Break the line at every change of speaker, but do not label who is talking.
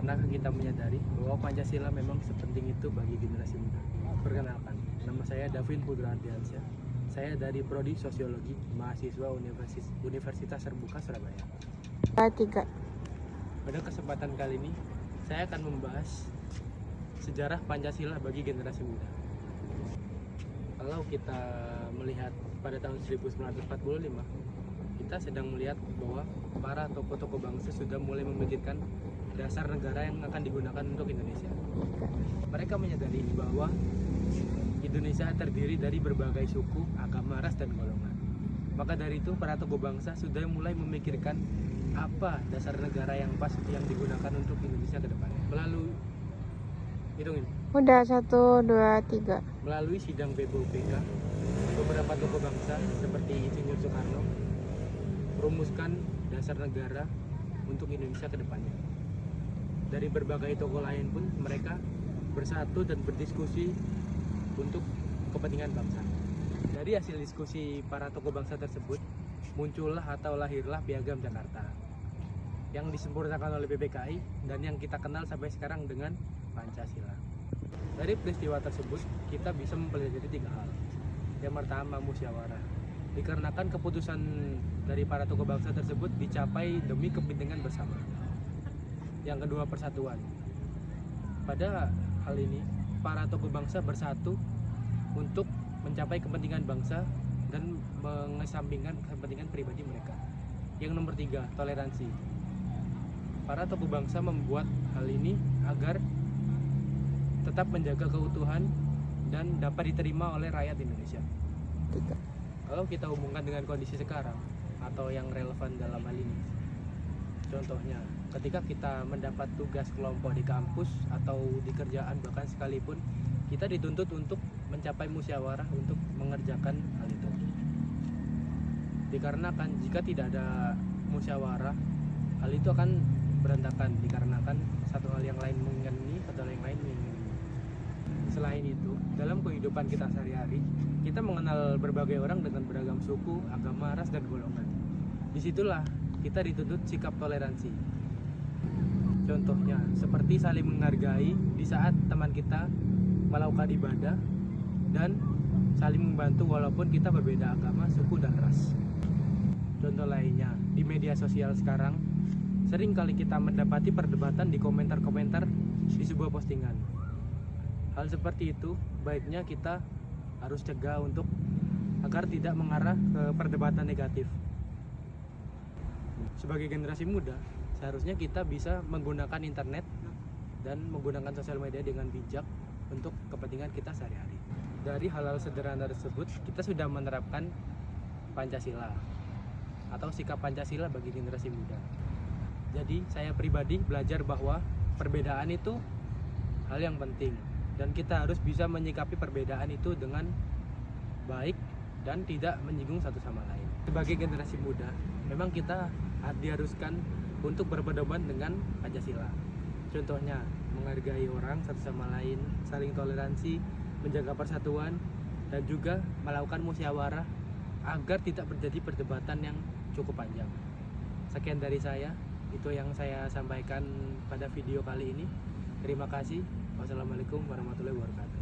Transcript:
pernahkah kita menyadari bahwa Pancasila memang sepenting itu bagi generasi muda? Perkenalkan, nama saya Davin Putra Ardiansyah. Saya dari Prodi Sosiologi, mahasiswa Universitas Terbuka Surabaya.
Tiga.
Pada kesempatan kali ini, saya akan membahas sejarah Pancasila bagi generasi muda. Kalau kita melihat pada tahun 1945, kita sedang melihat bahwa para tokoh-tokoh bangsa sudah mulai memikirkan dasar negara yang akan digunakan untuk Indonesia. Mereka menyadari bahwa Indonesia terdiri dari berbagai suku, agama, ras, dan golongan. Maka dari itu, para tokoh bangsa sudah mulai memikirkan apa dasar negara yang pas yang digunakan untuk Indonesia ke depannya. Melalui hitungin.
Udah 1, 2, 3.
Melalui sidang PBOPK, beberapa tokoh bangsa seperti Insinyur Soekarno merumuskan dasar negara untuk Indonesia ke depannya. Dari berbagai tokoh lain pun mereka bersatu dan berdiskusi untuk kepentingan bangsa. Dari hasil diskusi para tokoh bangsa tersebut, muncullah atau lahirlah Piagam Jakarta yang disempurnakan oleh PPKI dan yang kita kenal sampai sekarang dengan Pancasila. Dari peristiwa tersebut, kita bisa mempelajari 3 hal. Yang pertama, musyawarah. Dikarenakan keputusan dari para tokoh bangsa tersebut dicapai demi kepentingan bersama. Yang kedua, persatuan. Pada hal ini, para tokoh bangsa bersatu untuk mencapai kepentingan bangsa dan mengesampingkan kepentingan pribadi mereka. Yang nomor 3, toleransi. Para tokoh bangsa membuat hal ini agar tetap menjaga keutuhan dan dapat diterima oleh rakyat Indonesia.
3.
Kalau kita hubungkan dengan kondisi sekarang atau yang relevan dalam hal ini, contohnya ketika kita mendapat tugas kelompok di kampus atau di kerjaan bahkan sekalipun, kita dituntut untuk mencapai musyawarah untuk mengerjakan hal itu. Dikarenakan jika tidak ada musyawarah, hal itu akan berantakan dikarenakan satu hal yang lain menginginkan ini, satu hal yang lain menginginkan ini. Selain itu, dalam kehidupan kita sehari-hari, kita mengenal berbagai orang dengan beragam suku, agama, ras, dan golongan. Disitulah kita dituntut sikap toleransi. Contohnya, seperti saling menghargai di saat teman kita melakukan ibadah dan saling membantu walaupun kita berbeda agama, suku, dan ras. Contoh lainnya, di media sosial sekarang, sering kali kita mendapati perdebatan di komentar-komentar di sebuah postingan. Hal seperti itu baiknya kita harus cegah untuk agar tidak mengarah ke perdebatan negatif. Sebagai generasi muda, seharusnya kita bisa menggunakan internet dan menggunakan sosial media dengan bijak untuk kepentingan kita sehari-hari. Dari hal-hal sederhana tersebut, kita sudah menerapkan Pancasila atau sikap Pancasila bagi generasi muda. Jadi, saya pribadi belajar bahwa perbedaan itu hal yang penting dan kita harus bisa menyikapi perbedaan itu dengan baik dan tidak menyinggung satu sama lain. Sebagai generasi muda, memang kita diharuskan untuk berpedoman dengan Pancasila. Contohnya, menghargai orang satu sama lain, saling toleransi, menjaga persatuan, dan juga melakukan musyawarah agar tidak terjadi perdebatan yang cukup panjang. Sekian dari saya, itu yang saya sampaikan pada video kali ini. Terima kasih. Wassalamualaikum warahmatullahi wabarakatuh.